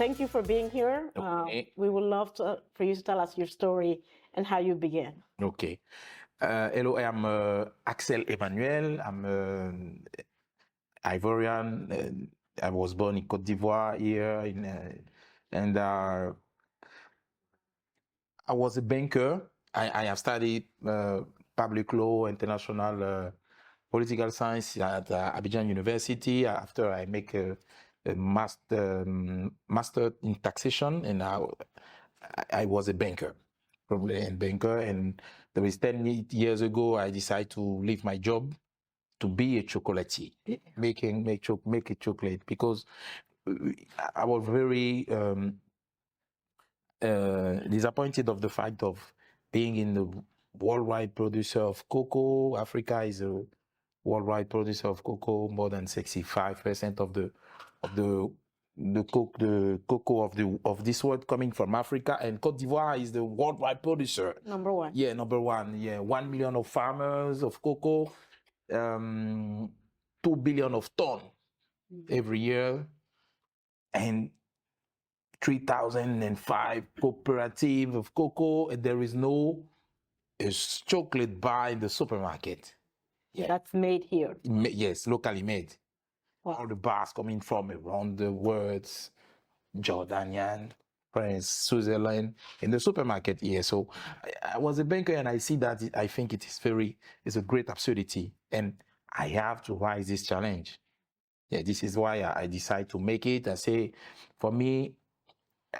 thank you for being here. Okay. We would love for you to tell us your story and how you began. Okay. Hello, I am Axel Emmanuel. I'm Ivorian. I was born in Côte d'Ivoire here, and I was a banker. I have studied public law, international political science at Abidjan University. After I make a master in taxation, and I was a banker, probably a banker. And there was 10 years ago, I decided to leave my job to be a chocolatier, make a chocolate, because I was very disappointed of the fact of being in the worldwide producer of cocoa. Africa is a worldwide producer of cocoa. More than 65% of the cocoa of this world coming from Africa, and Côte d'Ivoire is the worldwide producer. Number one. Yeah, number one. Yeah, 1 million of farmers of cocoa, 2 billion of ton every year, and 3,005 cooperative of cocoa, and there is no chocolate bar in the supermarket. Yeah. That's made here. Yes, locally made. Wow. All the bars coming from around the world, Jordanian, France, Switzerland, in the supermarket here. So I was a banker, and I see that I think it's a great absurdity, and I have to rise this challenge. Yeah, this is why I decide to make it. I say, for me,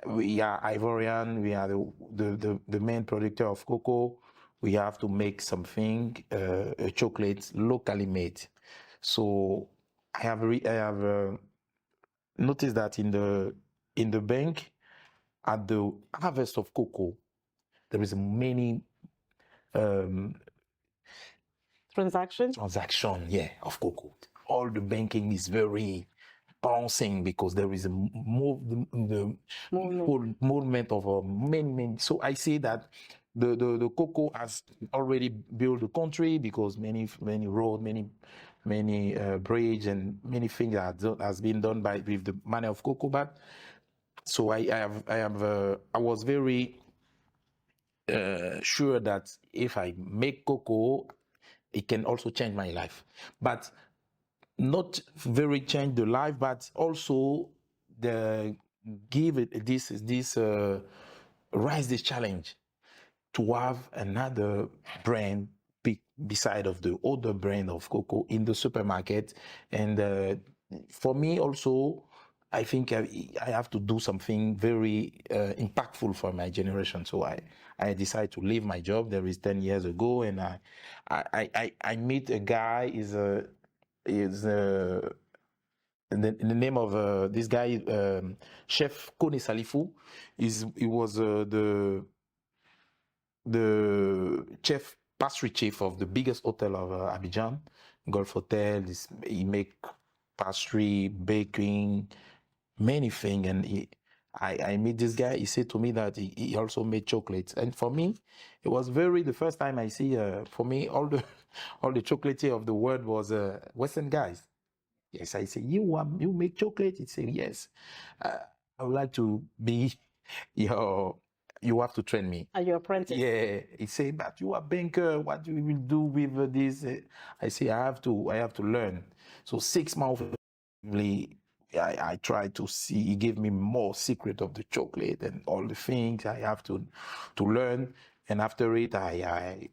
we are Ivorian, we are the main producer of cocoa. We have to make something, a chocolate locally made. So I have noticed that in the bank, at the harvest of cocoa, there is many transaction, yeah, of cocoa. All the banking is very bouncing because there is a movement of many. So I see that the cocoa has already built the country, because many roads, many bridge, and many things has been done with the money of cocoa. But so I was very sure that if I make cocoa, it can also change my life. But not very change the life, but also give it this rise this challenge to have another brand beside of the other brand of cocoa in the supermarket. And for me also, I think I have to do something very impactful for my generation. So I decided to leave my job. There is 10 years ago, and I meet a guy. The name of this guy, Chef Kone Salifou. He was the pastry chef of the biggest hotel of Abidjan, Gulf Hotel. He make pastry, baking, many things. And I meet this guy. He said to me that he also made chocolates. And for me, it was the first time I see. For me, all the chocolatier of the world was Western guys. Yes, I say, you make chocolate? He said, yes. I would like to be you have to train me. Are you apprentice? Yeah. He said, but you are banker. What you will do with this? I say, I have to learn. So 6 months, I tried to see. He gave me more secret of the chocolate and all the things I have to learn. And after it, I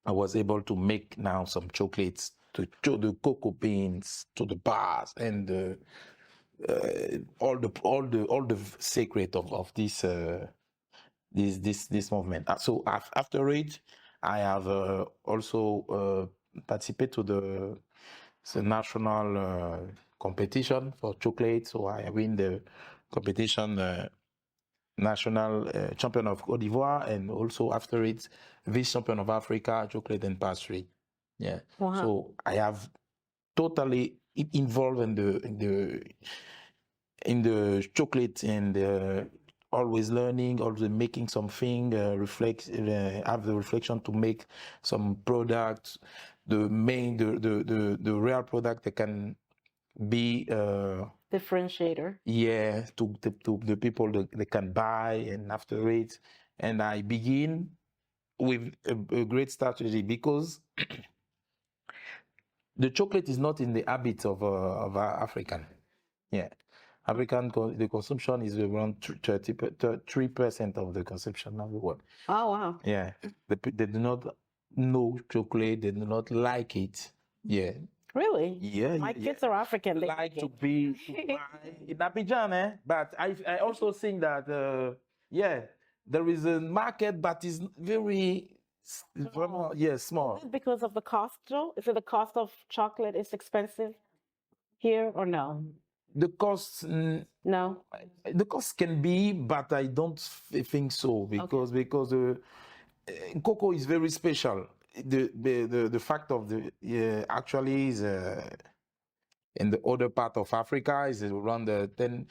was able to make now some chocolates to the cocoa beans, to the bars, and all the secret of this movement. So after it, I have also participated to the national competition for chocolate. So I win the competition. National champion of Côte d'Ivoire, and also after it, vice champion of Africa, chocolate and pastry. Yeah. Wow. So I have totally involved in the chocolate, and always learning, always making something, have the reflection to make some product, the real product that can be Differentiator. yeah, to the people that they can buy, and after it, and I begin with a great strategy, because the chocolate is not in the habits of African. Yeah, the consumption is around 3% of the consumption of the world. Oh, wow. Yeah, they do not know chocolate. They do not like it. Yeah. Really? Yeah, My yeah, kids are African. They like like to it. be to buy in Abidjan, eh? But I also think that yeah, there is a market, but it's very Small. yeah, small. Is it because of the cost, though? Is it the cost of chocolate is expensive here or no? The cost No. the cost can be, but I don't think so, because cocoa is very special. The fact of the actually is in the other part of Africa is around the 10.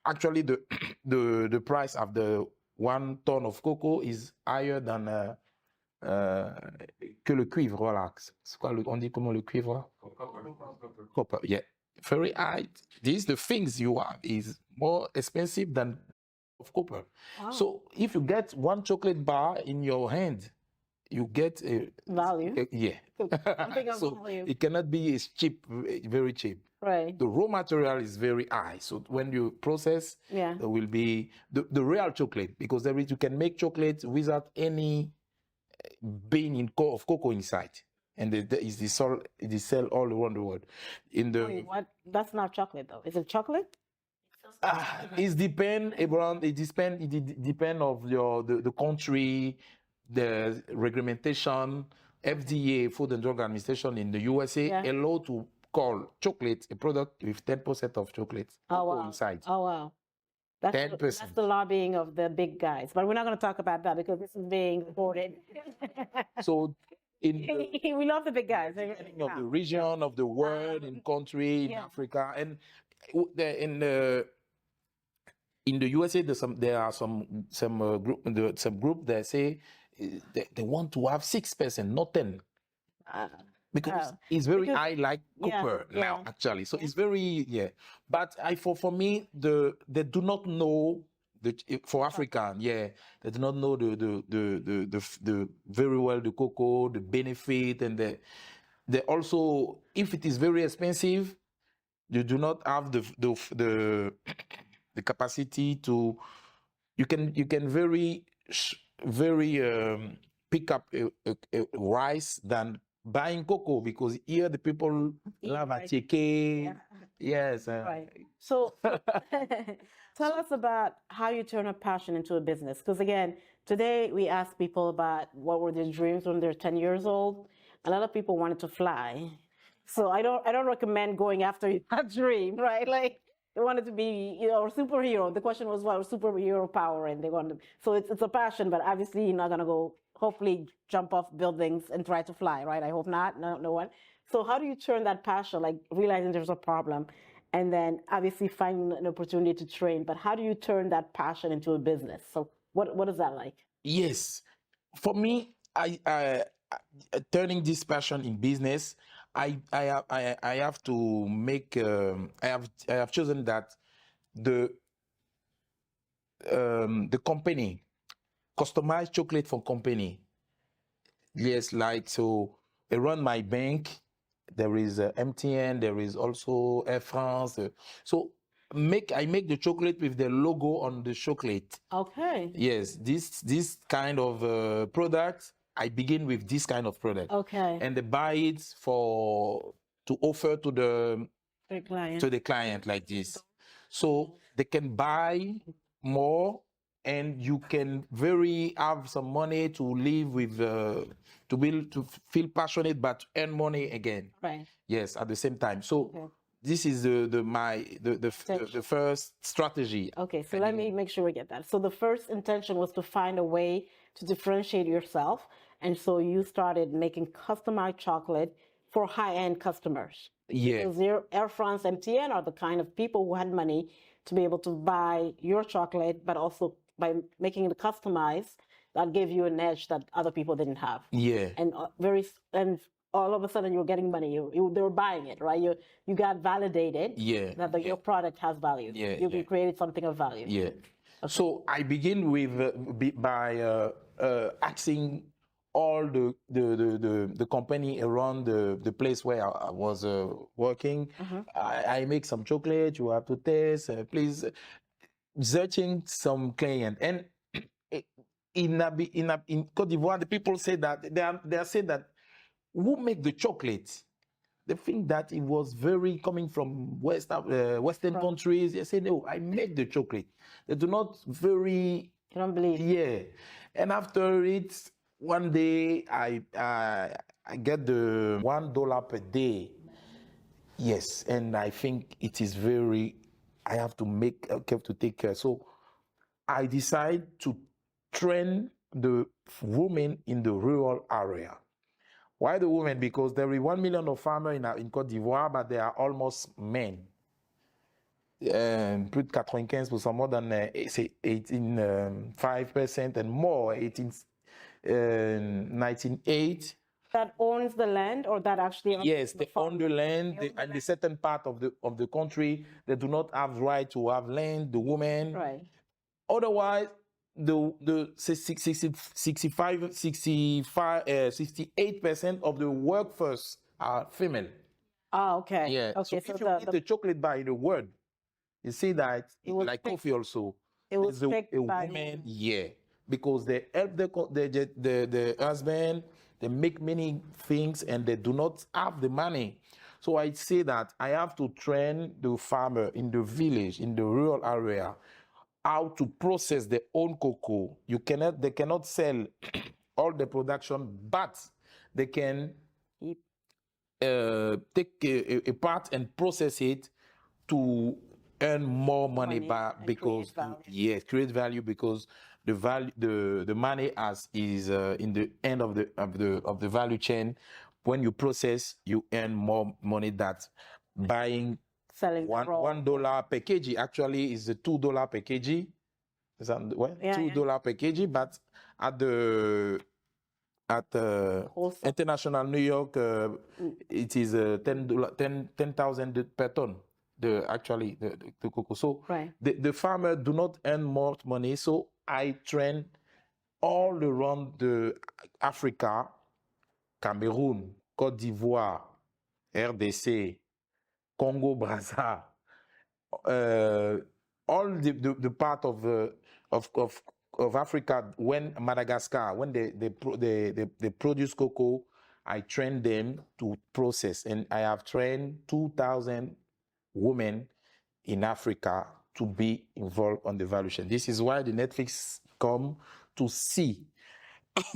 Actually, the the price of the 1 ton of cocoa is higher than que le cuivre. Voilà. C'est quoi on dit comment le cuivre? Copper. Yeah, very high. These the things you have is more expensive than of copper. Wow. So if you get one chocolate bar in your hand, you get a Value. yeah. Something of So value. it cannot be as cheap, very cheap. Right. The raw material is very high. So when you process, Yeah. there will be the real chocolate, because you can make chocolate without any bean of cocoa inside, and it is sell all around the world. In the Wait, what? That's not chocolate, though. Is it chocolate? it depend of the country, the regulation. FDA, Food and Drug Administration in the USA, Yeah. allow to call chocolate a product with 10% of chocolate wow. inside. Oh, wow. That's 10%. the lobbying of the big guys. But we're not going to talk about that because this is being recorded. So in we love the big guys. depending of the region of the world, in country, in Yeah. Africa, and in the USA, there are some group that say they want to have 6%, not 10. Because it's very high, like copper now, actually. So it's very But for me, they do not know for African, they do not know the very well the cocoa, the benefit, and they also, if it is very expensive, you do not have the capacity to. You can very pick up a rice than buying cocoa, because here the people love a ticket. Yes. Right. So tell us about how you turn a passion into a business. Because again, today we ask people about what were their dreams when they're 10 years old. A lot of people wanted to fly. So I don't recommend going after that dream, right? Like they wanted to be, a superhero. The question was, what superhero power, and they wanted. So it's a passion, but obviously you're not gonna go. Hopefully, jump off buildings and try to fly, right? I hope not. No one. So how do you turn that passion, like realizing there's a problem, and then obviously finding an opportunity to train? But how do you turn that passion into a business? So what is that like? Yes, for me, I turning this passion in business. I have to make. I have chosen that the company, customized chocolate for company. Yes, like so. Around my bank, there is MTN. There is also Air France. So I make the chocolate with the logo on the chocolate. Okay. Yes, this kind of product. I begin with this kind of product. Okay. And they buy it to offer to the client like this. So they can buy more, and you can have some money to live with, to feel passionate, but earn money again. Right. Yes, at the same time. So this is the first strategy. Okay, so let me make sure we get that. So the first intention was to find a way to differentiate yourself, and so you started making customized chocolate for high-end customers. Yeah. Because Air France, MTN are the kind of people who had money to be able to buy your chocolate, but also by making it customized, that gave you an edge that other people didn't have. Yeah. And all of a sudden you're getting money. They were buying it, right? You got validated Yeah, that your product has value. Yeah, You yeah. created something of value. Yeah. So I begin with by asking all the company around the place where I was working. I make some chocolate. You have to taste. Please, searching some client. And in Côte d'Ivoire, the people say that they are saying that who make the chocolate? They think that it was very coming from Western countries. They say, no, I make the chocolate. They do not very. You don't believe? Yeah. And after it, one day I get the $1 per day. Yes, and I think it is very. I have to take care. So I decide to train the women in the rural area. Why the women? Because there are 1 million of farmers in Côte d'Ivoire, but they are almost men. Plus de 95%, more than 5% and more, 1998. That owns the land, or that actually owns Yes, they own the land, and the certain part of the country, they do not have right to have land, the women. Right. Otherwise, the 68% of the workforce are female. Oh, okay. Yeah. Okay. So if you eat the chocolate bar in the world, you see that like coffee also. It was there's picked a by woman, yeah, because they help the husband. They make many things and they do not have the money. So I say that I have to train the farmer in the village, in the rural area, how to process their own cocoa. They cannot sell all the production, but they can take a part and process it to earn more money because create value, because the money is in the end of the value chain. When you process, you earn more money that buying selling $1 per kg actually is $2 per kg. Is that what? $2 per kg, but at the international New York, it is $10,000 per ton. The cocoa. So the farmer do not earn more money. So I train all around the Africa, Cameroon, Côte d'Ivoire, RDC, Congo Brazza, all the part of Africa, when Madagascar, when they produce cocoa, I train them to process, and I have trained 2,000 women in Africa to be involved on the value chain. This is why the Netflix come to see.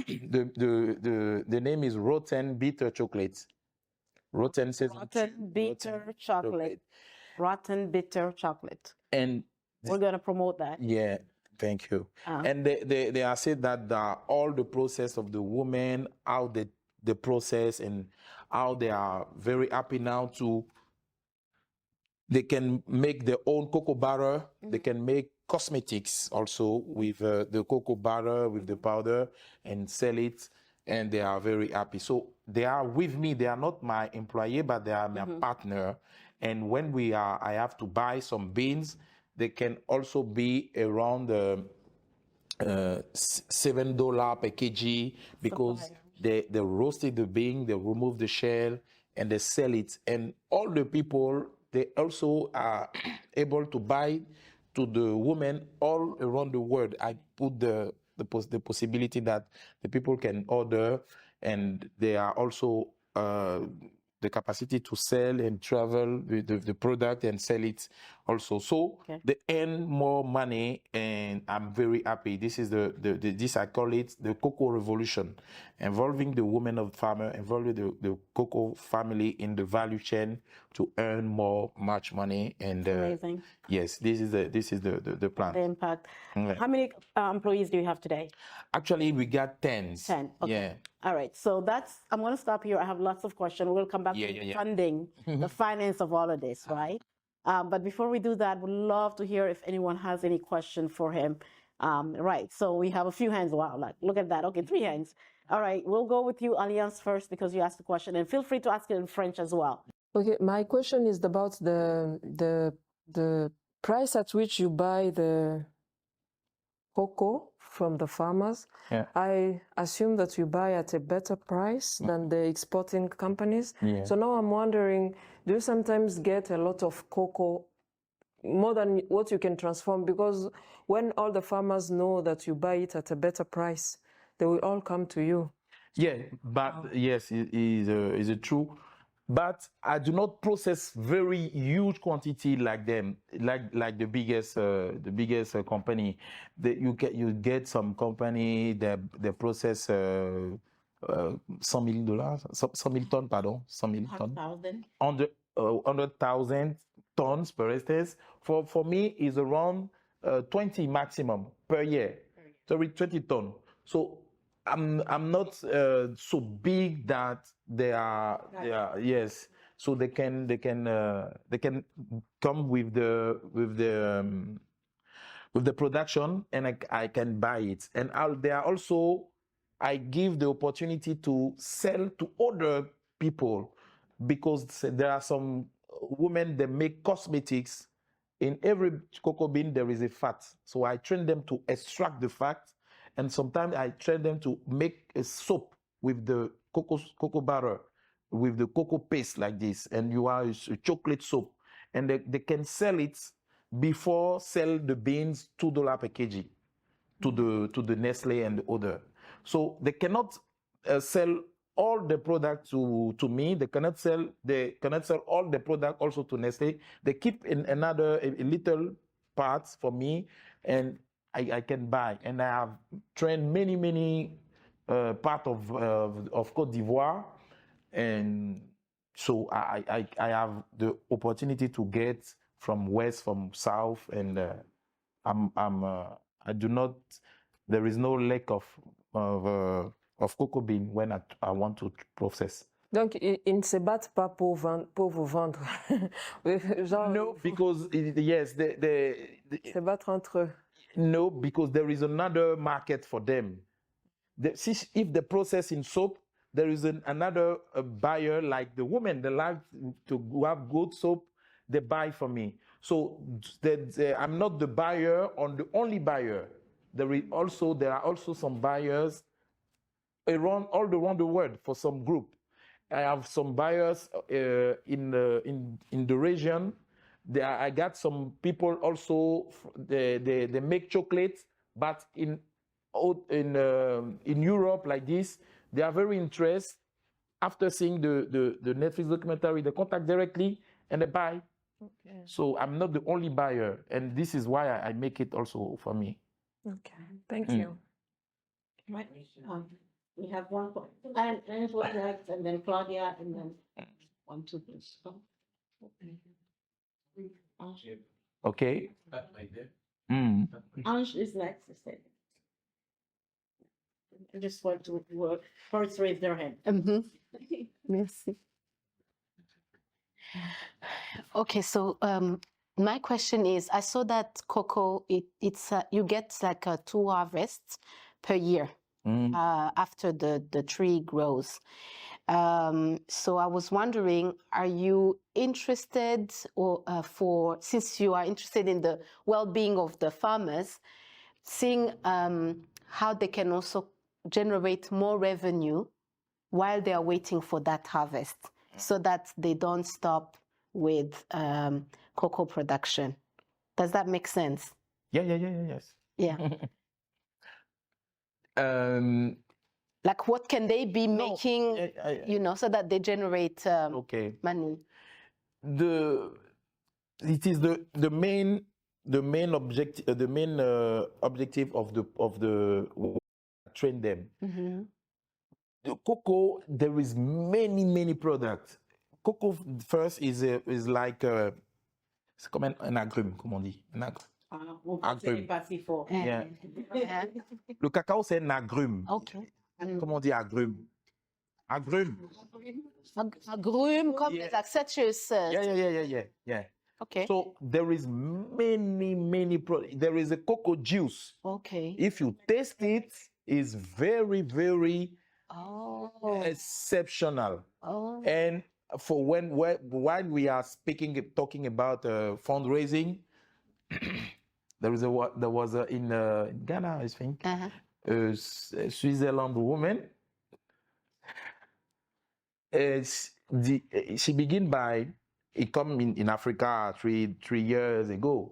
The name is Rotten Bitter Chocolate. Rotten Bitter Chocolate. Rotten Bitter Chocolate. And we're going to promote that. Yeah, thank you. And they are said that all the process of the women, how the process, and how they are very happy now they can make their own cocoa butter. They can make cosmetics also with the cocoa butter, with the powder, and sell it. And they are very happy. So they are with me. They are not my employee, but they are my partner. And when I have to buy some beans, they can also be around $7 per kg, because they roasted the bean, they remove the shell, and they sell it. And all the people, they also are able to buy to the women all around the world. I put the possibility that the people can order, and they are also the capacity to sell and travel the product and sell it also. So they earn more money, and I'm very happy. This is this I call it the cocoa revolution, involving the women of farmer, involving the cocoa family in the value chain to earn much money. And amazing. Yes, this is the plan. The impact. How many employees do you have today? Actually, we got 10. 10. Okay. Yeah. All right. So I'm going to stop here. I have lots of questions. We'll come back to funding, the finance of all of this, right? But before we do that, we'd love to hear if anyone has any question for him. Right. So we have a few hands. Wow. Look at that. Okay. 3 hands. All right, we'll go with you, Alliance, first because you asked the question, and feel free to ask it in French as well. Okay, my question is about the price at which you buy the cocoa from the farmers. Yeah. I assume that you buy at a better price than the exporting companies. Yeah. So now I'm wondering, do you sometimes get a lot of cocoa more than what you can transform? Because when all the farmers know that you buy it at a better price, they will all come to you. Yeah, but yes, it is true. But I do not process very huge quantity like them, like the biggest company. You get some company that process $100,000, 100,000 tonnes, pardon, 100,000 tonnes, 100,000 tons per instance. For me, is around 20 maximum per year, 20 tons. So I'm not so big that they are yes. So they can come with the production, and I can buy it. And they are also, I give the opportunity to sell to other people, because there are some women that make cosmetics. In every cocoa bean there is a fat, so I train them to extract the fat, and sometimes I train them to make a soap with the cocoa butter, with the cocoa paste like this, and you have a chocolate soap, and they can sell it before sell the beans $2 per kg to the Nestle and the other. So they cannot sell all the product to me. They cannot sell all the product also to Nestle. They keep in another a little parts for me, and I can buy. And I have trained many part of Côte d'Ivoire, and so I have the opportunity to get from west, from south, and I do not. There is no lack of cocoa bean when I want to process. Donc, ils ne se battent pas pour vous vendre. Genre, No, because yes, se battre entre eux. No, because there is another market for them. If they process in soap, there is another buyer, like the women. They like to have good soap. They buy from me. So I'm not the buyer or the only buyer. There are also some buyers all around the world for some group. I have some buyers in the region. I got some people also. They make chocolate, but in Europe like this, they are very interested. After seeing the Netflix documentary, they contact directly and they buy. Okay. So I'm not the only buyer, and this is why I make it also for me. Okay, thank you. Right. We have one, and then Claudia, and then 1, 2, 3. Okay. Ange is next. I just want to first raise their hand. Merci. Okay, so my question is, I saw that cocoa, it's you get like 2 harvests per year after the tree grows. So I was wondering, are you interested, or since you are interested in the well-being of the farmers, seeing how they can also generate more revenue while they are waiting for that harvest, so that they don't stop with cocoa production? Does that make sense? Yes. Yeah. Like, what can they be making, so that they generate money? It is the main objective of the train them. Mm-hmm. The cocoa, there is many products. Cocoa first is like c'est comme un agrume, comme on dit. Un agrume. Yeah. Le cacao, c'est un agrume. Okay. Comment on dit agrume? Agrume. Agrume, comme like citrus. Yeah. Okay. So there is many products. There is a cocoa juice. Okay. If you taste it, it's very Oh. Exceptional. Oh. And for while we are talking about fundraising, there was in Ghana, I think, Uh-huh. a Switzerland woman. She began by, it come in Africa three years ago.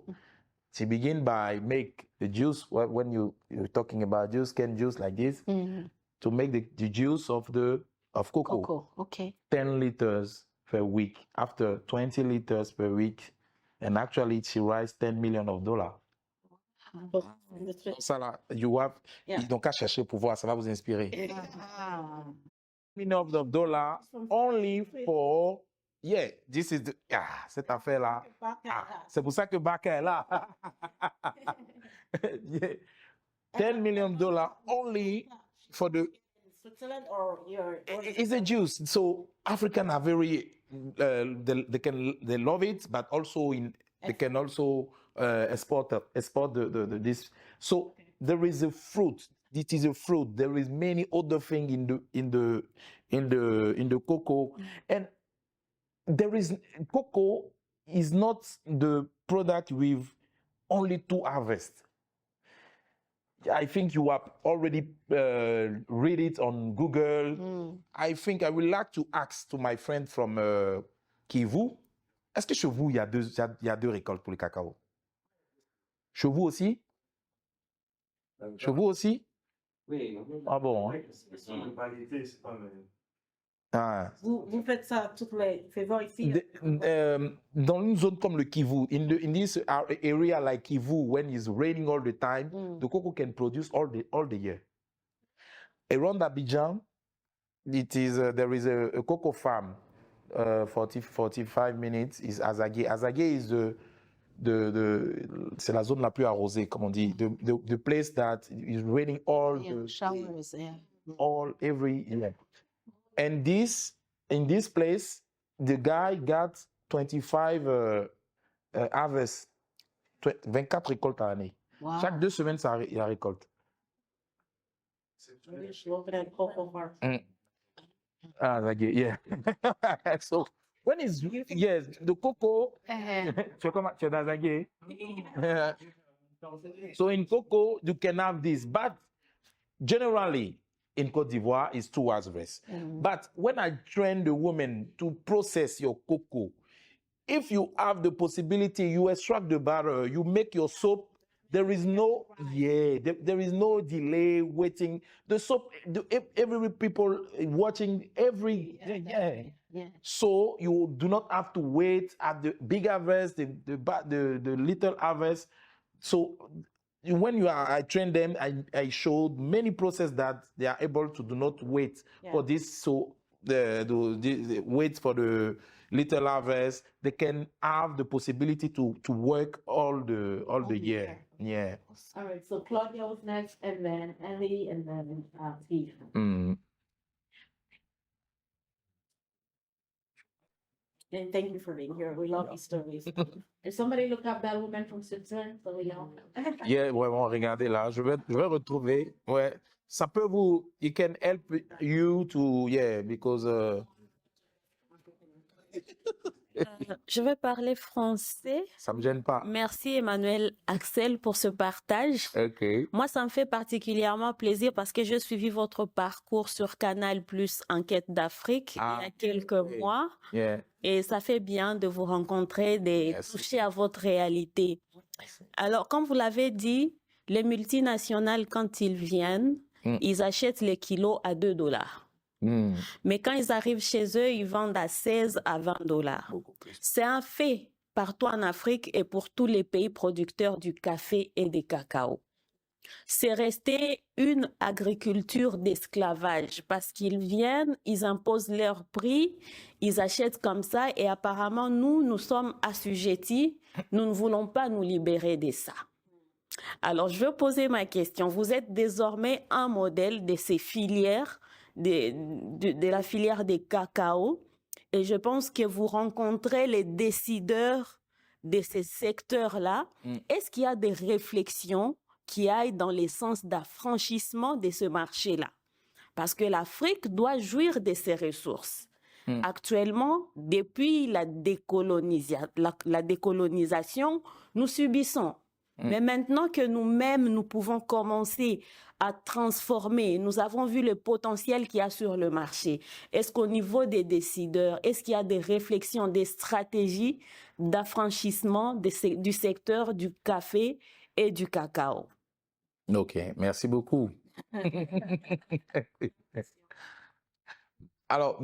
She began by make the juice, when you're talking about juice, cane juice like this, to make the juice of cocoa. Cocoa, okay. 10 liters per week, after 20 liters per week. And actually, she raised $10 million. Ça là, ils n'ont qu'à chercher pour voir, ça va vous inspirer. $10 million only for, this is cette affaire-là. C'est pour ça que Barka est là. Yeah. $10 million only for the. Switzerland or your? It's a juice. So Africans are very, they love it, but also they can also export this. So there is a fruit. It is a fruit. There is many other things in the cocoa, and cocoa is not the product with only 2 harvests. I think you have already read it on Google. I think I would like to ask to my friend from Kivu. Est-ce que chez vous, il y a deux récoltes pour le cacao? Chez vous aussi? Chez vous aussi? Oui. Ah bon? Hein? Ah. Vous faites ça toutes les saisons ici? Dans une zone comme le Kivu, in this area like Kivu, when it's raining all the time, the cocoa can produce all the year. Around Abidjan, there is a cocoa farm, 45 minutes is Azagé. Azagé is c'est la zone la plus arrosée, comme on dit. The place that is raining all the showers, every year. And in this place, the guy got 25 harvests, 24 récoltes à l'année. Wow. Chaque 2 semaines, il récolte. Ah, yeah. So when it's the cocoa, tu es dans Zagué. So in cocoa, you can have this, but generally, in Côte d'Ivoire is 2 harvests. But when I train the women to process your cocoa, if you have the possibility, you extract the butter, you make your soap, there is no there is no delay waiting. The soap, every people watching So you do not have to wait at the big harvest, the little harvest. So when I train them, I showed many processes that they are able to do not wait for this. So the wait for the little harvest, they can have the possibility to work all the year. Yeah. All right. So Claudia was next, and then Ellie, and then Steve. And thank you for being here. We love these stories. If somebody look up that woman from Switzerland, so we know. Yeah, vraiment, regardez là, je vais retrouver. Ouais, ça peut it can help you to, because. Je vais parler français. Ça me gêne pas. Merci Emmanuel, Axel pour ce partage. Okay. Moi, ça me fait particulièrement plaisir parce que j'ai suivi votre parcours sur Canal+ Enquête d'Afrique il y a quelques mois. Yeah. Et ça fait bien de vous rencontrer, de toucher à votre réalité. Alors, comme vous l'avez dit, les multinationales, quand ils viennent, ils achètent les kilos à $2. Mais quand ils arrivent chez eux, ils vendent à 16 à $20. C'est un fait partout en Afrique et pour tous les pays producteurs du café et des cacao. C'est resté une agriculture d'esclavage parce qu'ils viennent, ils imposent leur prix, ils achètent comme ça et apparemment nous sommes assujettis, nous ne voulons pas nous libérer de ça. Alors je veux poser ma question, vous êtes désormais un modèle de ces filières, de la filière des cacao et je pense que vous rencontrez les décideurs de ces secteurs-là. Est-ce qu'il y a des réflexions qui aillent dans le sens d'affranchissement de ce marché-là? parce que l'Afrique doit jouir de ses ressources. Actuellement, depuis la décolonisation, nous subissons. Mais maintenant que nous-mêmes, nous pouvons commencer à transformer, nous avons vu le potentiel qu'il y a sur le marché. Est-ce qu'au niveau des décideurs, est-ce qu'il y a des réflexions, des stratégies d'affranchissement du secteur du café et du cacao? Ok, merci beaucoup. Alors,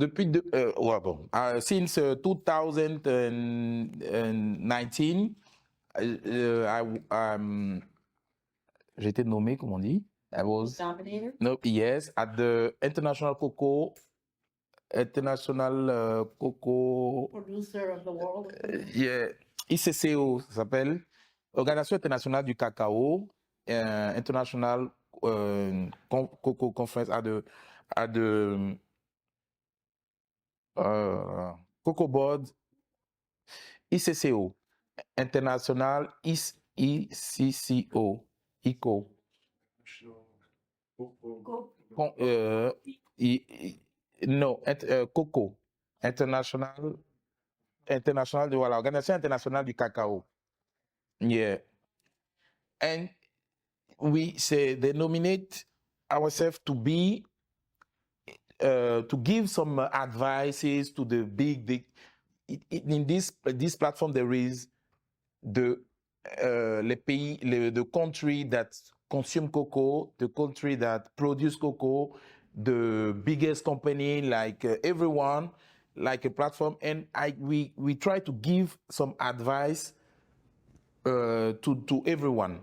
since 2019, j'ai été nommé, comment on dit? I was Dominator? no, yes, at the International Cocoa Producer of the world. yeah, ICCO, ça s'appelle Organisation internationale du cacao, International Cocoa Conference at the Cocoa Board, ICCO, International ICCO, ICO. Coco, international, voilà, Organisation internationale du cacao. Yeah. And they nominate ourselves to be, to give some advices to the in this platform there is the country that consume cocoa, the country that produce cocoa, the biggest company, like everyone, like a platform, and we try to give some advice to everyone.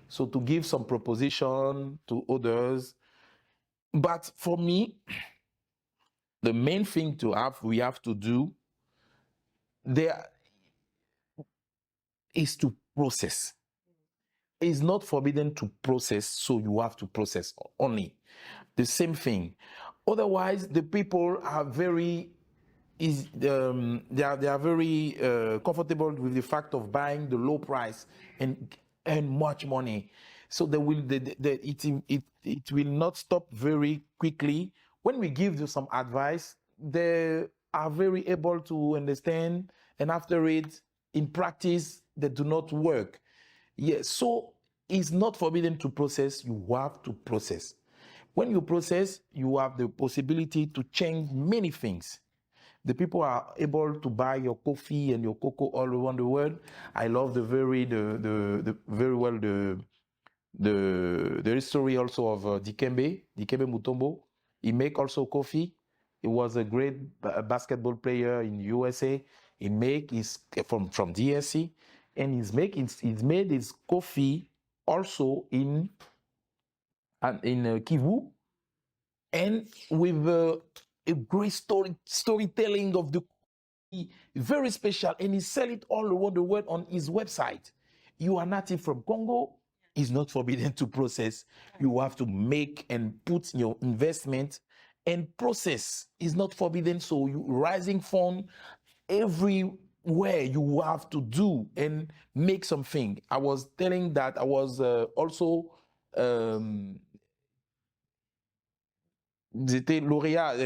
So to give some proposition to others. But for me, the main thing we have to do there is to process. It's not forbidden to process, so you have to process only. The same thing. Otherwise, the people are very they are very comfortable with the fact of buying the low price and earn much money. So it will not stop very quickly. When we give them some advice, they are very able to understand, and after it, in practice, they do not work. Yes, so it's not forbidden to process, you have to process. When you process, you have the possibility to change many things. The people are able to buy your coffee and your cocoa all around the world. I love the history also of Dikembe Mutombo. He make also coffee. He was a great basketball player in USA. He make his from DSC, and he's made his coffee also in Kivu, and with a great storytelling of the coffee, very special, and he sell it all around the world on his website. You are native from Congo, it's not forbidden to process. You have to make and put your investment, and process is not forbidden. So you rising fund everywhere you have to do and make something. I was telling that I was also laureat,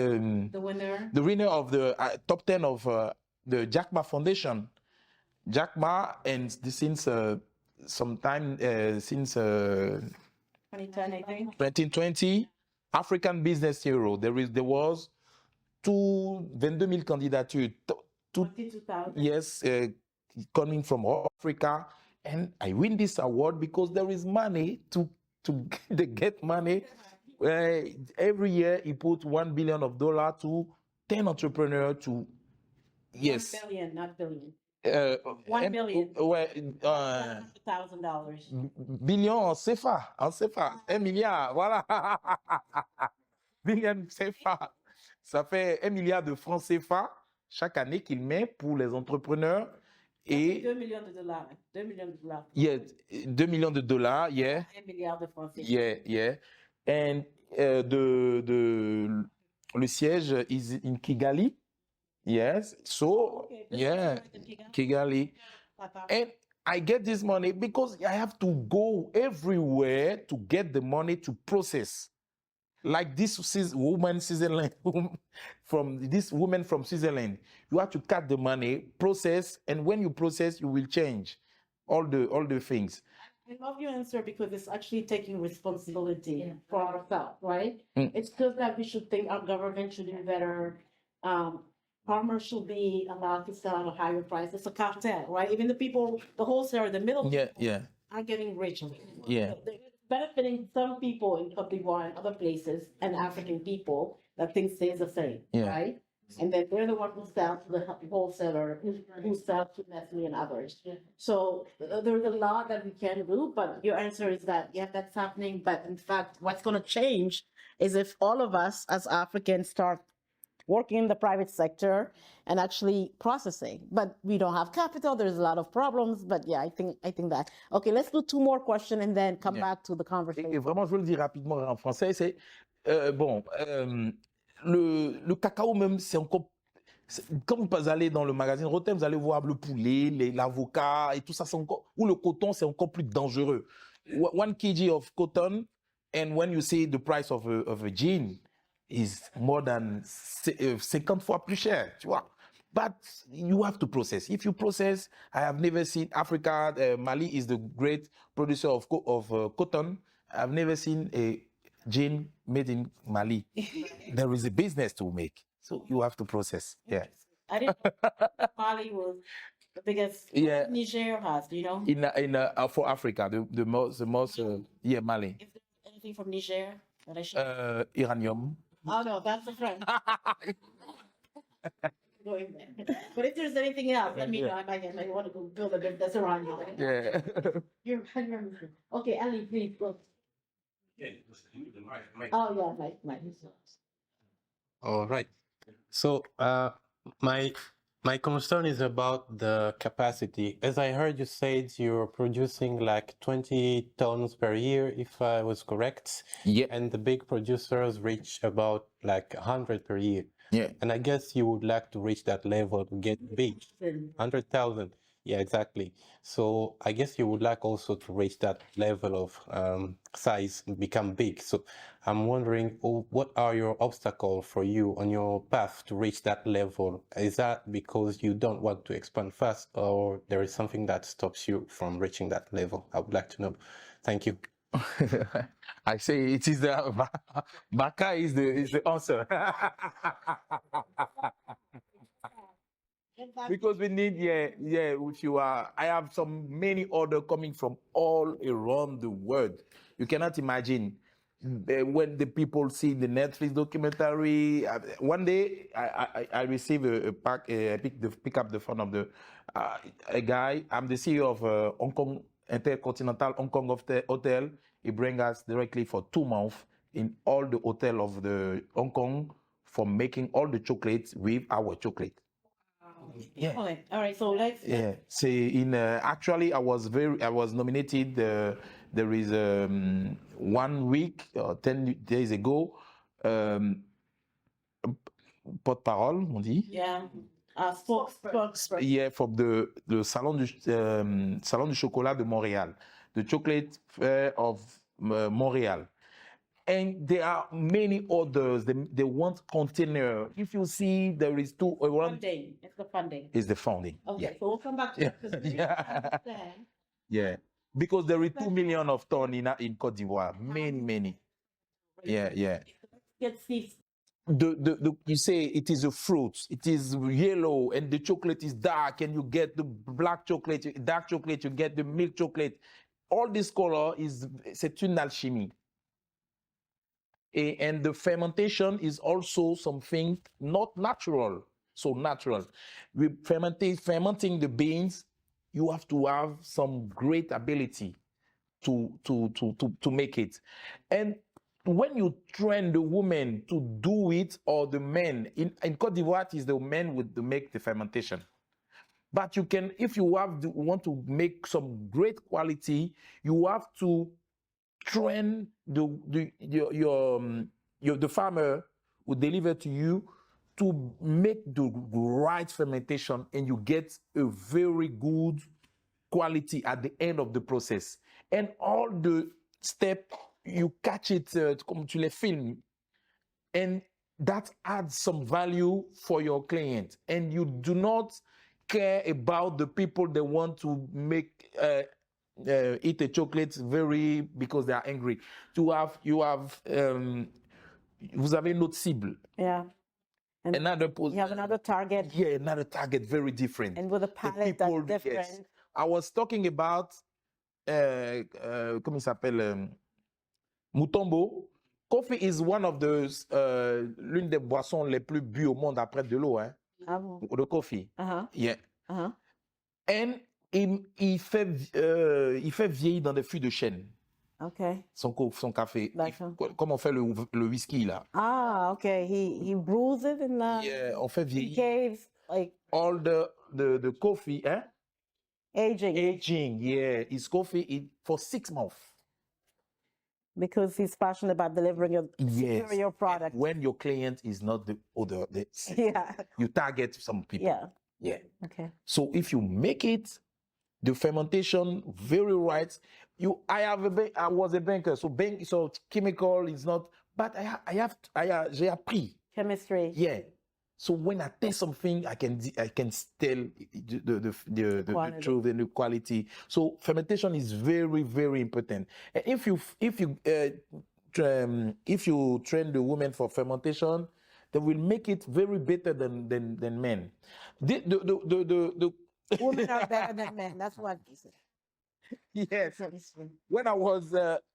The winner of the top 10 of the Jack Ma Foundation. Jack Ma, and since sometime since 2010, I think. 2020, African Business Hero. There was 22,000 candidatures. 22,000. Yes, coming from Africa, and I win this award because there is money to get money. Every year he put $1 billion to 10 entrepreneurs to, yes. 1 billion, not billion. 1 billion. $100,000. Billion en CFA, 1 milliard, voilà. Billion CFA. Ça fait 1 milliard de francs CFA chaque année qu'il met pour les entrepreneurs. Et 2 millions de dollars. 2 millions de dollars. Yeah, $2 million, yeah. 1 milliard de francs CFA. Yeah. And le siège is in Kigali. Yes. So, Okay, yeah, Kigali. And I get this money because I have to go everywhere to get the money to process. like this woman Switzerland from this woman from Switzerland. You have to cut the money, process, and when you process, you will change all the things. I love your answer because it's actually taking responsibility for ourselves, right? It's just that we should think our government should do better. Farmers should be allowed to sell at a higher price. It's a cartel, right? Even the people, the wholesaler, the middle people are getting richer. Yeah. They're benefiting some people in Cote d'Ivoire and other places and African people that things stays the same, right? And then they're the ones who sell to the wholesaler, who sell to Nestle and others. So there's a lot that we can do, but your answer is that, yeah, that's happening. But in fact, what's going to change is if all of us as Africans start working in the private sector and actually processing. But we don't have capital. There's a lot of problems. But yeah, I think that. Okay, let's do 2 more questions and then come back to the conversation. Et vraiment, je veux le dire rapidement en français, c'est le cacao même, c'est encore. Quand vous allez dans le magazine Rotem, vous allez voir le poulet, l'avocat et tout ça, c'est encore. Ou le coton, c'est encore plus dangereux. 1 kg of cotton, and when you see the price of a jean, is more than 50 fois plus cher, tu vois. But you have to process. If you process, I have never seen Africa, Mali is the great producer of cotton. I've never seen a jean made in Mali. There is a business to make. So you have to process. Yeah. I didn't know Mali was the biggest. Niger has, you know? For Africa, the most Mali. Is there anything from Niger that I should? Uranium. Oh no, that's a friend. Going there. But if there's anything else, let me know. I might want to go build a business around you. Yeah. You're okay, Ellie, please go. Oh yeah, my. All right. So my concern is about the capacity. As I heard you said, you're producing like 20 tons per year, if I was correct. Yeah. And the big producers reach about like 100 per year. Yeah. And I guess you would like to reach that level to get big. 100,000. Yeah, exactly. So I guess you would like also to reach that level of size and become big. So I'm wondering, what are your obstacles for you on your path to reach that level? Is that because you don't want to expand fast, or there is something that stops you from reaching that level? I would like to know. Thank you. I say it is the Barka is the answer. Because we need, if you are, I have many orders coming from all around the world. You cannot imagine when the people see the Netflix documentary. One day I receive a pack, pick up the phone of a guy. I'm the CEO of Hong Kong Intercontinental Hong Kong Hotel. He brings us directly for 2 months in all the hotel of the Hong Kong for making all the chocolates with our chocolate. Yeah. Okay. All right. So let's. Yeah. See, actually, I was nominated. There is 1 week or 10 days ago. Porte-parole, on dit. Yeah. Spokesperson. Yeah, from the Salon du Chocolat de Montréal, the chocolate fair of Montréal. And there are many orders. They want container. If you see, there is Funding. It's the funding. It's the funding. Okay, Yeah. so we'll come back to that. Yeah. Because there is 2 million of tons in Cote d'Ivoire. Many. Yeah. Get these. You say it is a fruit. It is yellow, and the chocolate is dark, and you get the black chocolate, dark chocolate. You get the milk chocolate. All this color c'est une alchimie. And the fermentation is also something not natural, so natural. With fermenting the beans, you have to have some great ability to make it. And when you train the woman to do it, or the men, in Cote d'Ivoire, it is the men would make the fermentation. But you can, if you want to make some great quality, you have to train the farmer who deliver to you to make the right fermentation, and you get a very good quality at the end of the process. And all the steps, you catch it comme tu les filmes. and that adds some value for your client. And you do not care about the people that want to make eat a chocolate because they are angry. Vous avez une autre cible. Yeah. And you have another target. Yeah, another target, very different. And with a palette that's different. Yes. I was talking about, comment il s'appelle, Mutombo. Coffee is one of those, l'une des boissons les plus bues au monde après de l'eau, hein. Ah bon? The coffee. Yeah. And il fait vieillir dans des fûts de chêne. Okay. Son café. Comme on fait le whisky là. Ah, okay. He brews it in the yeah, on fait vieillir. caves, like all the coffee, hein? Aging, yeah. His coffee for 6 months. Because he's passionate about delivering a superior product. And when your client is not you target some people. Yeah. Okay. So if you make it, the fermentation very right. I was a banker, so chemical is not. But j'ai appris. Chemistry. Yeah. So when I taste something, I can tell the truth and the quality. So fermentation is very, very important. And if you train the women for fermentation, they will make it very better than men. The women are better than men. That's what he said. Yes. When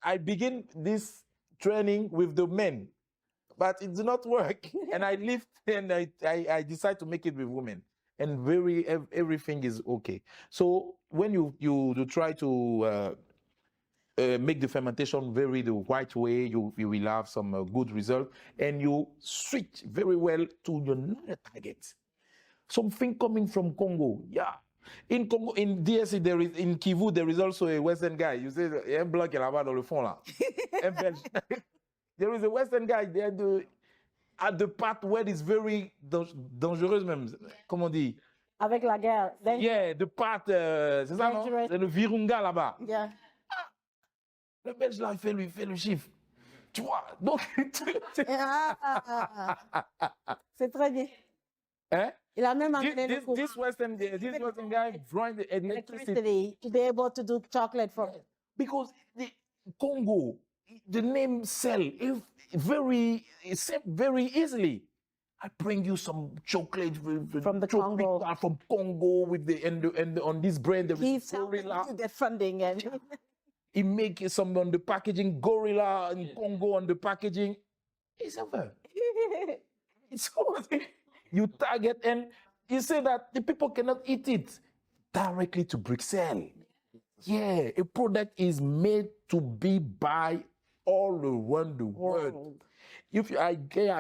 I begin this training with the men, but it did not work. And I left and I decided to make it with women. And everything is okay. So when you try to make the fermentation the right way, you will have some good result. And you switch very well to your another target. Something coming from Congo, yeah. In Congo, in DSC, in Kivu, there is also a Western guy. You say, un blanc qui est là-bas dans le fond, là. Un Belge. There is a Western guy there at the part where it's very dangereux même. Comment on dit? Avec la guerre. Yeah, the part, c'est ça, non? C'est le Virunga là-bas. Yeah. Le Belge là, il fait le chiffre. Tu vois? Donc, c'est très bien. Hein? Il a même amené le this Western guy drawing the electricity to be able to do chocolate from it. Because the Congo, the name sell very easily. I bring you some chocolate from the Congo. From Congo with and on this brand there is gorilla. You get funding and he make some on the packaging, gorilla in Congo on the packaging. It's over. It's over. You target and you say that the people cannot eat it directly to Bruxelles. Yeah, a product is made to be by all around the world. If I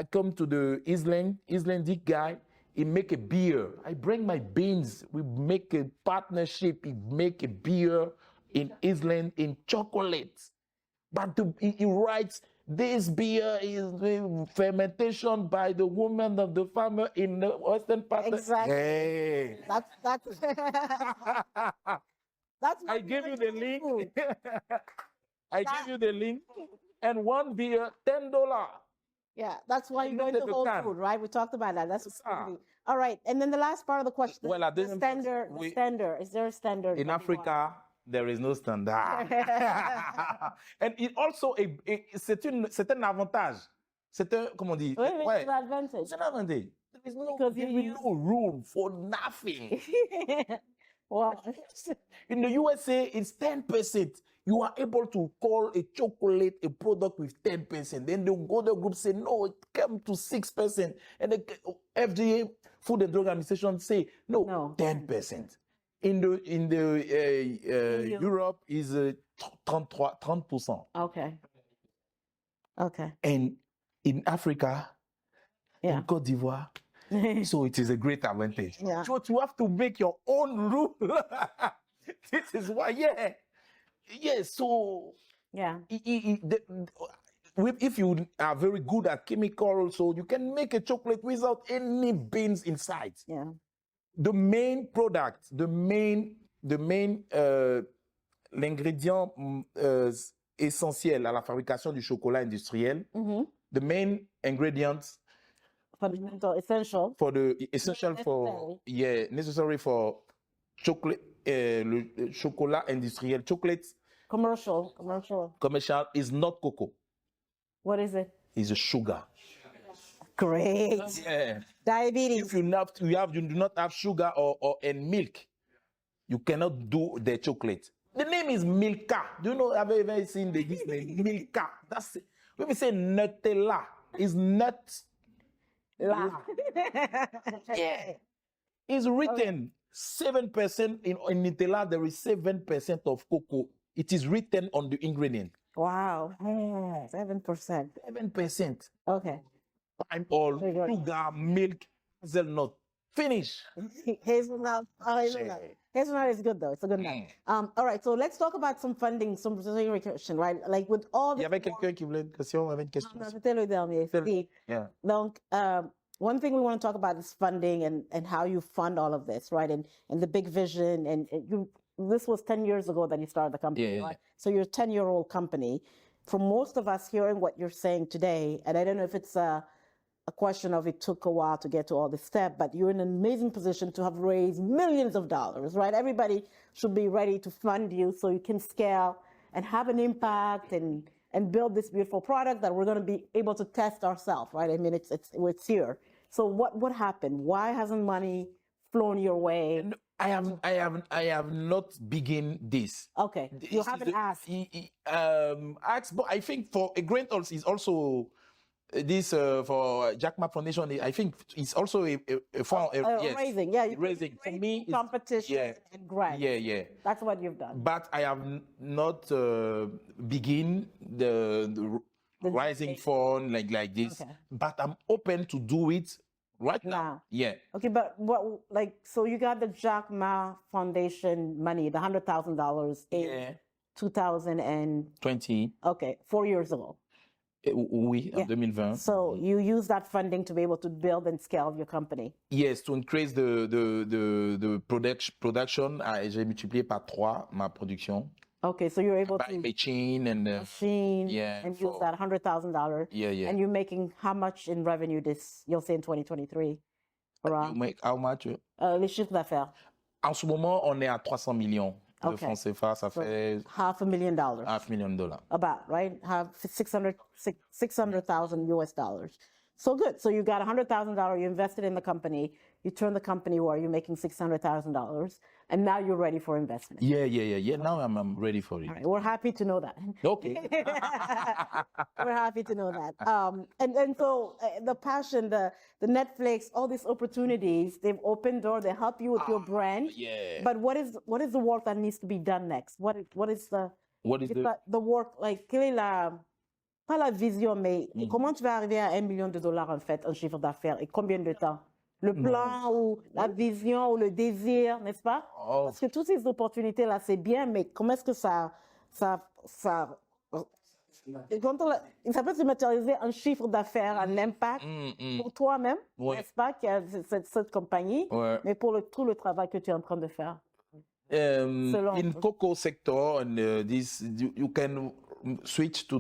come to the Icelandic guy, he make a beer. I bring my beans. We make a partnership. He make a beer in Iceland in chocolate. But he writes, this beer is fermentation by the woman of the farmer in the western part. Exactly. Hey. That's I give you the link. I give you the link. And one beer, $10. Yeah, that's why you go into whole food, right? We talked about that. That's all right. And then the last part of the question, the standard. Is there a standard? In Africa, there is no standard. And it also, c'est un avantage. C'est un, comment on dit? Oui, c'est un advantage. C'est un avantage. There is no room for nothing. Wow. In the USA, it's 10%. You are able to call a chocolate a product with 10%. Then the other group say, no, it came to 6%. And the FDA, Food and Drug Administration, say, no. 10%. In the Europe is 30%. Okay. And in Africa, in Côte d'Ivoire, so it is a great advantage. Yeah. So you have to make your own rule. This is why, so if you are very good at chemical, so you can make a chocolate without any beans inside. Yeah. The main product, l'ingrédient essentiel à la fabrication du chocolat industriel, the main ingredients Fundamental, essential. for the essential for necessary for chocolate, le chocolat industriel, chocolate Commercial. commercial is not cocoa. What is it? It's a sugar. Great. Yeah. Diabetes. If you do not have sugar and milk, you cannot do the chocolate. The name is Milka. Do you know? Have you ever seen this name? Milka. That's it. When we say Nutella, it's nut. La. Yeah. It's written 7% in Nutella. There is 7% of cocoa. It is written on the ingredient. Wow. 7%. 7%. Okay. Palm oil, sugar, milk, hazelnut. Finish. Hazelnut. Oh, hazelnut. Hazelnut is good though. It's a good nut. All right. So let's talk about some funding, some question, right? Like with all the. Il y avait quelqu'un qui voulait une question, avait une question. Non, c'était le dernier. Steve. Yeah. Donc, one thing we want to talk about is funding and how you fund all of this, right? And the big vision. And this was 10 years ago that you started the company, right? So you're a 10-year-old company. For most of us hearing what you're saying today, and I don't know if it's a question of it took a while to get to all this step, but you're in an amazing position to have raised millions of dollars, right? Everybody should be ready to fund you so you can scale and have an impact and build this beautiful product that we're going to be able to test ourselves, right? I mean, it's here. So what happened? Why hasn't money flown your way? I have not begin this. Okay, you haven't asked. But I think for a grant is also this for Jack Ma Foundation. I think it's also a form yes, raising. Yeah, raising for me. Competition and grant. Yeah. That's what you've done. But I have not begin the rising fund like this. Okay. But I'm open to do it right now. Yeah. Okay, but so you got the Jack Ma Foundation money, the $100,000 in 2020. Okay, 4 years ago. Oui, en 2020. So you use that funding to be able to build and scale your company. Yes, to increase the production. J'ai multiplié par 3 ma production. Okay, so you're able to machine and and use that $100,000. Yeah. And you're making how much in revenue you'll say in 2023? Around. You make how much? Les chiffres d'affaires. En ce moment, on est à 300 millions de francs CFA. Ça fait $500,000. $500,000. About, right? Have $600,000 US dollars. So good. So you got $100,000. You invested in the company. You turn the company where you're making $600,000, and now you're ready for investment. Yeah. Now I'm ready for it. All right. We're happy to know that. Okay. We're happy to know that. And so the passion, the Netflix, all these opportunities, they've opened doors. They help you with your brand. Yeah. But what is the work that needs to be done next? What is the work, like, quelle est pas la vision, mais comment tu vas arriver à $1 million en fait, en chiffre d'affaires, et combien de temps? Le plan ou la vision ou le désir, n'est-ce pas? Parce que toutes ces opportunités-là, c'est bien, mais comment est-ce que ça peut se matérialiser en chiffre d'affaires, en impact pour toi-même, n'est-ce pas, qui a cette compagnie, mais pour tout le travail que tu es en train de faire? In cocoa sector, and you can switch to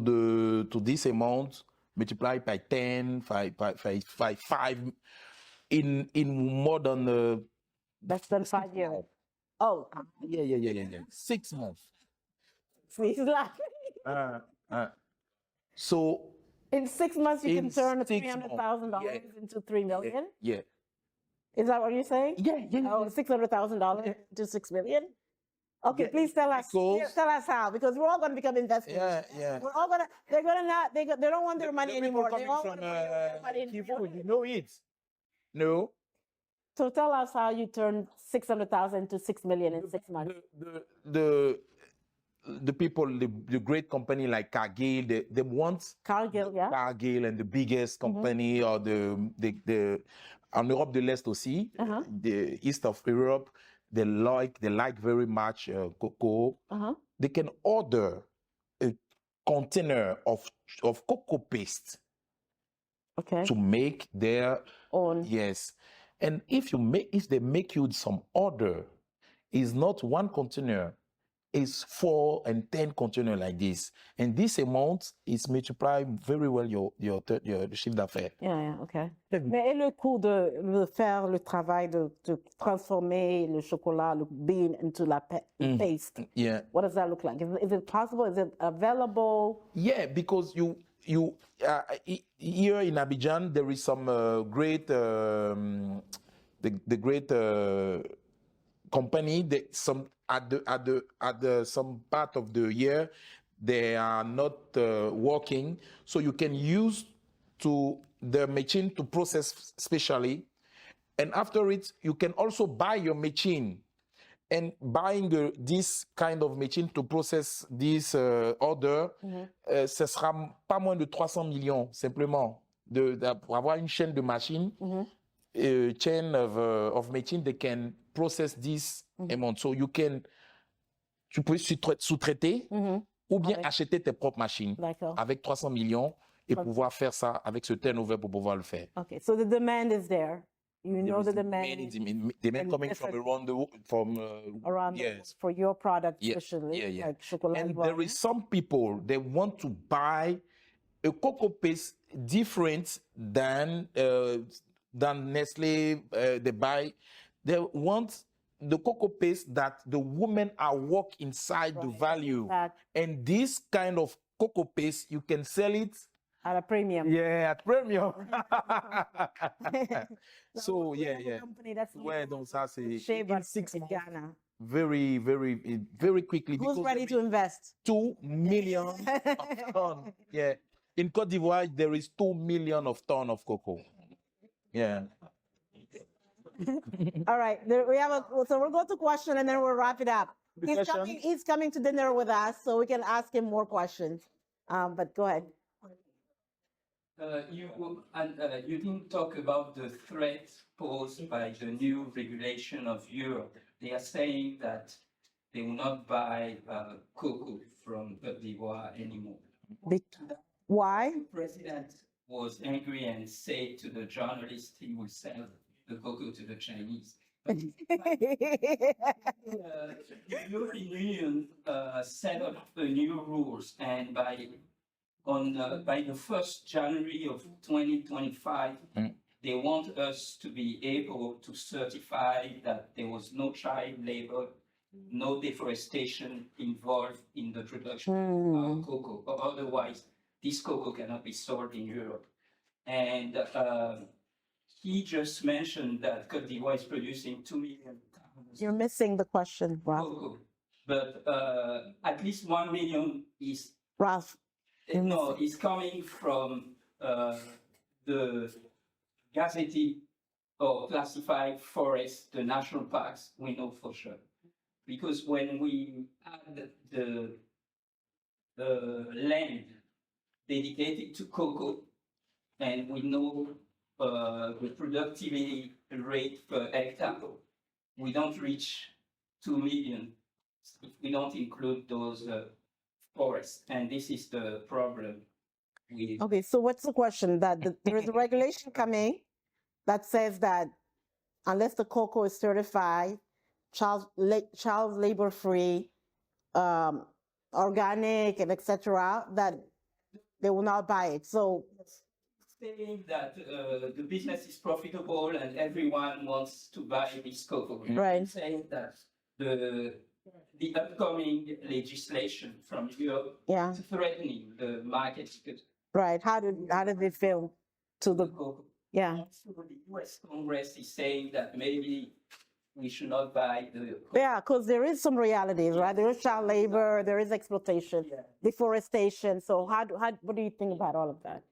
this amount, multiply by 10, 5 in more than less than 5 years. Oh, yeah. 6 months. He's laughing. So in 6 months you can turn $300,000 into $3 million. Yeah. Is that what you're saying? Yeah. Oh, $600,000 to $6 million. Okay, please tell us how, because we're all going to become investors. Yeah. We're all they don't want their money anymore. They all want you know it. No. So tell us how you turned $600,000 to $6 million in 6 months. The people, the great company like Cargill, they want Cargill, yeah. Cargill and the biggest company or the en Europe de l'Est aussi, the east of Europe, they like very much cocoa. They can order a container of cocoa paste to make their own. Yes, and if they make you some order, it's not one container, is 4 and 10 containers like this. And this amount is multiplied very well your chiffre d'affaires. Yeah, okay. Mais et le coût de faire le travail de transformer le chocolat, le bean into la paste? Yeah. What does that look like? Is it possible? Is it available? Yeah, because here in Abidjan there is some great great company that some some part of the year they are not working, so you can use the machine to process specially, and after it you can also buy your machine. And buying this kind of machine to process this order, ce sera pas moins de 300 millions simplement pour avoir une chaîne de machines, chain of machines that can process this amount. So tu peux sous-traiter ou bien acheter tes propres machines avec 300 millions et pouvoir faire ça avec ce turnover pour pouvoir le faire. Okay, so the demand is there. You know the demand. Demand coming from around the world, for your product, especially like Chocolatier And Ivoirien. there is some people they want to buy a cocoa paste different than Nestle. They want the cocoa paste that the women are work inside the value. And this kind of cocoa paste, you can sell it at a premium. Yeah, at premium. So Company that's donc ça c'est in 6 months. Ghana. Very quickly. Who's ready to invest? 2 million of tons. Yeah. In Côte d'Ivoire, there is 2 million of tons of cocoa. Yeah. All right. So we'll go to question and then we'll wrap it up. He's coming to dinner with us, so we can ask him more questions. But go ahead. You didn't talk about the threat posed by the new regulation of Europe. They are saying that they will not buy cocoa from Côte d'Ivoire anymore. Why? The president was angry and said to the journalist he will sell the cocoa to the Chinese. But the European Union set up new rules, and by the 1st January of 2025, they want us to be able to certify that there was no child labor, no deforestation involved in the production of cocoa. Otherwise, this cocoa cannot be sold in Europe. And he just mentioned that Côte d'Ivoire is producing 2 million tons. You're missing the question, Ralph. Cocoa. But at least 1 million is... Ralph. No, it's coming from the gazetted or classified forests, the national parks, we know for sure. Because when we add the land dedicated to cocoa, and we know the productivity rate per hectare, we don't reach 2 million if we don't include those forests, and this is the problem. Okay, so what's the question? That there is a regulation coming that says that unless the cocoa is certified, child labor free, organic, and etc., that they will not buy it. So saying that the business is profitable and everyone wants to buy this cocoa. Right. Saying that the upcoming legislation from Europe is threatening the market. Right. How did they feel to the cocoa? Yeah. So the U.S. Congress is saying that maybe we should not buy the cocoa. Yeah, because there is some realities, right? There is child labor, there is exploitation, deforestation. So what do you think about all of that?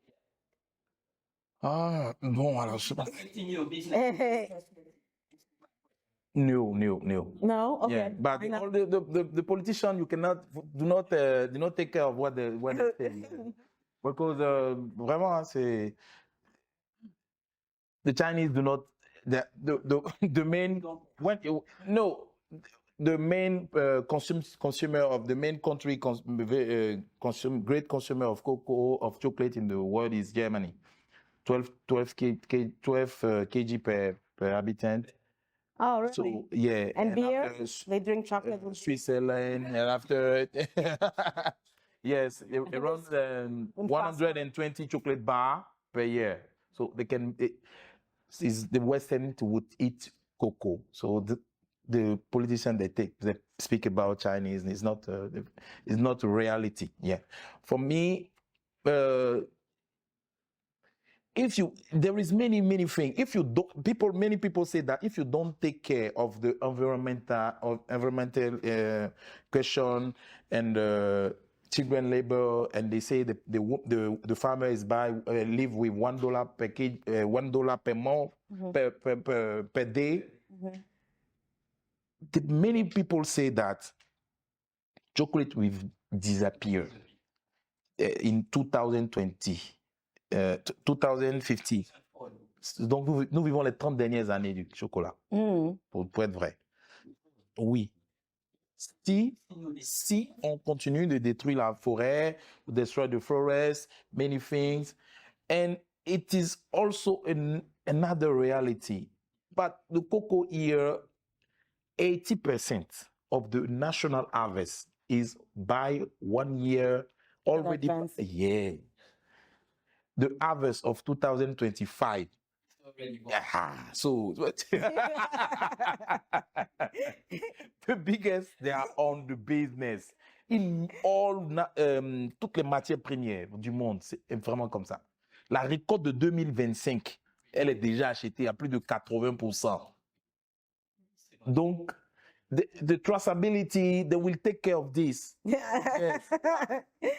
Bon, alors, je sais pas. Continue business. No. No? Okay. Yeah, but all the politicians, do not take care of what they say. Because vraiment, c'est the Chinese do not the main the main consumer of the main country great consumer of cocoa, of chocolate in the world is Germany. 12 kg per habitant. Oh, really? So yeah. And beer? after They drink chocolate with Switzerland, and after yes, around with 120 chocolate bar per year. So they can. Is the Western would eat cocoa. So the politician they speak about Chinese is not is not a reality. Yeah, for me, if you there is many things. If you don't, many people say that if you don't take care of the environmental question and children labor, and they say the farmer is live with $1 per kg, $1 per month per day. Many people say that chocolate will disappear in 2020, 2050. Donc nous vivons les 30 dernières années du chocolat, pour être vrai. Oui. Si on continue de détruire la forêt, destroy the forest, many things, and it is also another reality. But the cocoa here, 80% of the national harvest is by 1 year already. Yeah. The harvest of 2025. So the biggest they are on the business in all toutes les matières premières du monde, c'est vraiment comme ça. La récolte de 2025, elle est déjà achetée à plus de 80%. Donc the traceability, they will take care of this. Yes.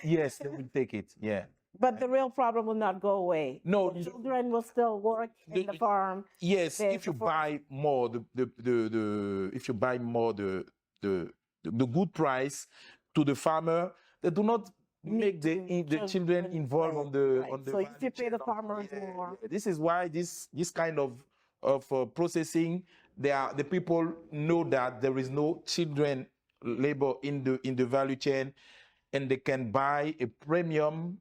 Yes, they will take it. Yeah. But the real problem will not go away. No, the children will still work in the farm. Yes, if you buy more if you buy more the good price to the farmer, they do not make the children involved on the So if you pay the farmers more. This is why this kind of processing, the people know that there is no children labor in the value chain, and they can buy a premium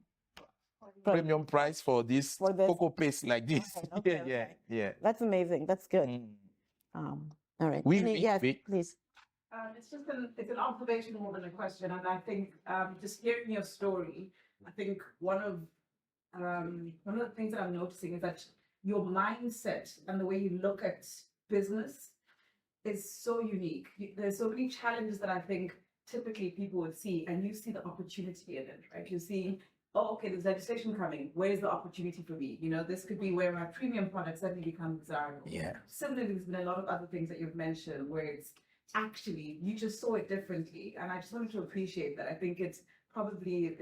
price for this cocoa paste like this. Okay. Yeah. That's amazing. That's good. All right. Yes, please. It's just it's an observation more than a question, and I think just hearing your story, I think one of the things that I'm noticing is that your mindset and the way you look at business is so unique. There's so many challenges that I think typically people would see, and you see the opportunity in it, right? You see, oh, okay, there's legislation coming. Where's the opportunity for me? You know, this could be where my premium product suddenly becomes desirable. Yeah. Similarly, there's been a lot of other things that you've mentioned where it's actually, you just saw it differently. And I just wanted to appreciate that. I think it's probably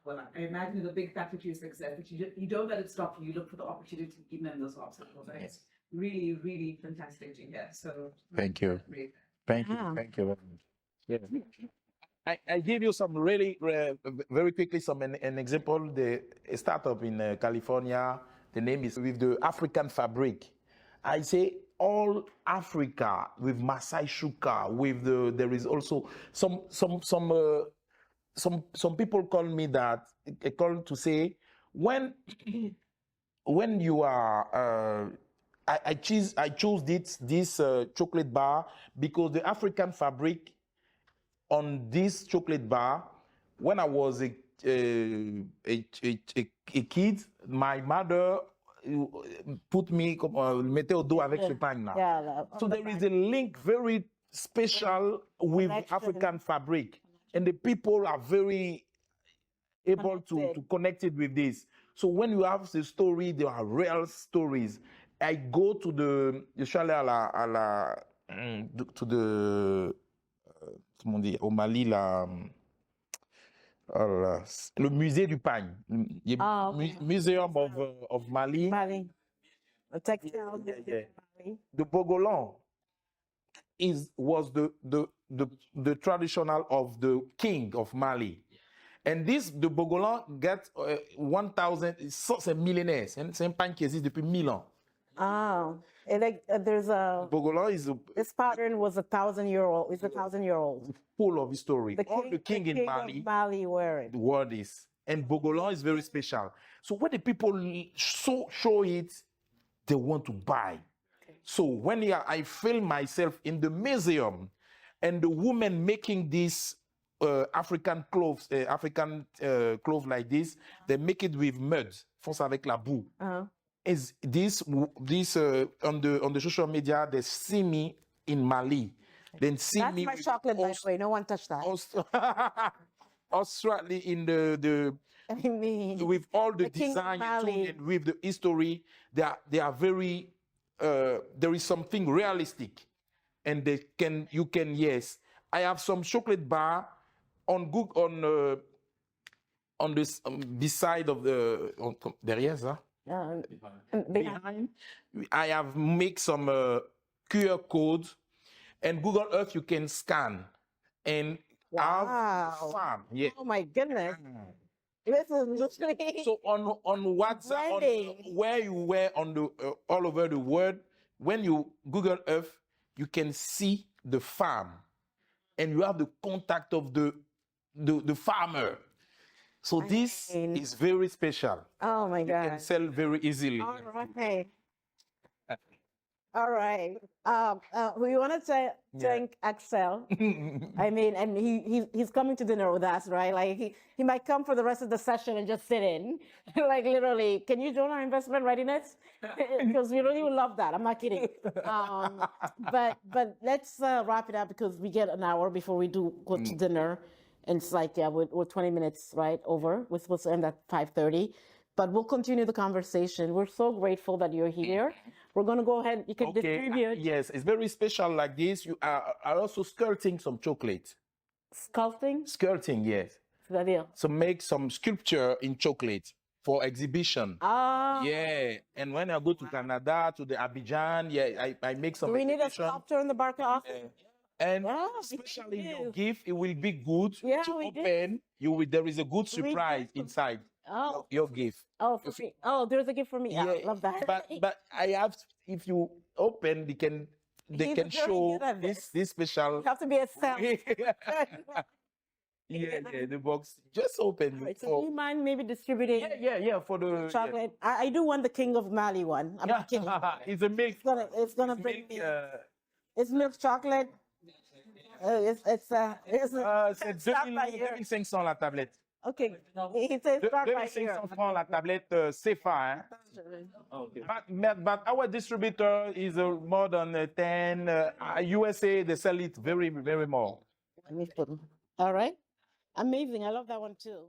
I imagine it's a big factor to your success, but you don't let it stop you. You look for the opportunity even in those obstacles. And it's really, really fantastic to hear. So thank you. Great. Thank you. Yeah. I give you some really very quickly an example. A startup in California. The name is with the African fabric. I say all Africa with Masai Shuka. There is also some people call me that. Call to say when you are. I chose this chocolate bar because the African fabric on this chocolate bar, when I was a kid, my mother put me mettait au dos avec ce pain là. Yeah, so there is a link very special with African fabric, and the people are very able to connect it with this. So when you have the story, there are real stories. I go to je suis allé comment dire, au Mali, le musée du pain, Museum of Mali. The textile. The Bogolan was the traditional of the king of Mali. And the Bogolan get 1,000, c'est millénaire, c'est un pain qui existe depuis 1000 ans. Oh, there's a Bogolan this pattern was 1,000-year-old. It's 1,000-year-old. Full of history. All the king in Mali wear it. Wore this, and Bogolan is very special. So when the people show it, they want to buy. So when I film myself in the museum, and the woman making this African clothes, clothes like this, they make it with mud, fonce avec la boue. Is this on the social media? They see me in Mali, then see That's me my with chocolate, by the way. No one touched that. Australia in the I mean, with all the King of design Mali. and with the history, they are very. There is something realistic, and you can yes. I have some chocolate bar on Google on this beside of the derrière ça. Behind, I have make some QR codes, and Google Earth you can scan and have farm. Yeah. Oh my goodness. This is literally So on WhatsApp, where you were on the all over the world, when you Google Earth, you can see the farm, and you have the contact of the farmer. So this is very special. Oh my You can God. sell very easily. All right. All right. We want to thank Axel. I mean, and he's coming to dinner with us, right? Like he might come for the rest of the session and just sit in. Like literally, can you join our investment readiness? Because we really would love that. I'm not kidding. But let's wrap it up because we get an hour before we do go to dinner. And it's like, yeah, we're 20 minutes, right, over. We're supposed to end at 5:30. But we'll continue the conversation. We're so grateful that you're here. We're going to go ahead. You can distribute. Yes, it's very special like this. You are also skirting some chocolate. Sculpting? Skirting, yes. C'est-à-dire? So make some sculpture in chocolate for exhibition. Yeah. And when I go to Canada, to the Abidjan, yeah, I make some Do we need a exhibition. sculptor in the Barka office? And especially your gift, it will be good to we open. There is a good surprise inside your gift. Oh, for me. Oh, there's a gift for me. Yeah, I love that. But I have, if you open, they can show this special. You have to be a self. Yeah, the box. Just open. Right, so do you mind maybe distributing? Yeah, for the chocolate. I do want the King of Mali one. I'm not kidding. It's a milk. It's gonna bring me. It's milk chocolate. It's 2500 la tablette. Okay. He says start right here. 2500 francs la tablette CFA. But our distributor is more than 10. USA, they sell it very, very more. All right. Amazing. I love that one too.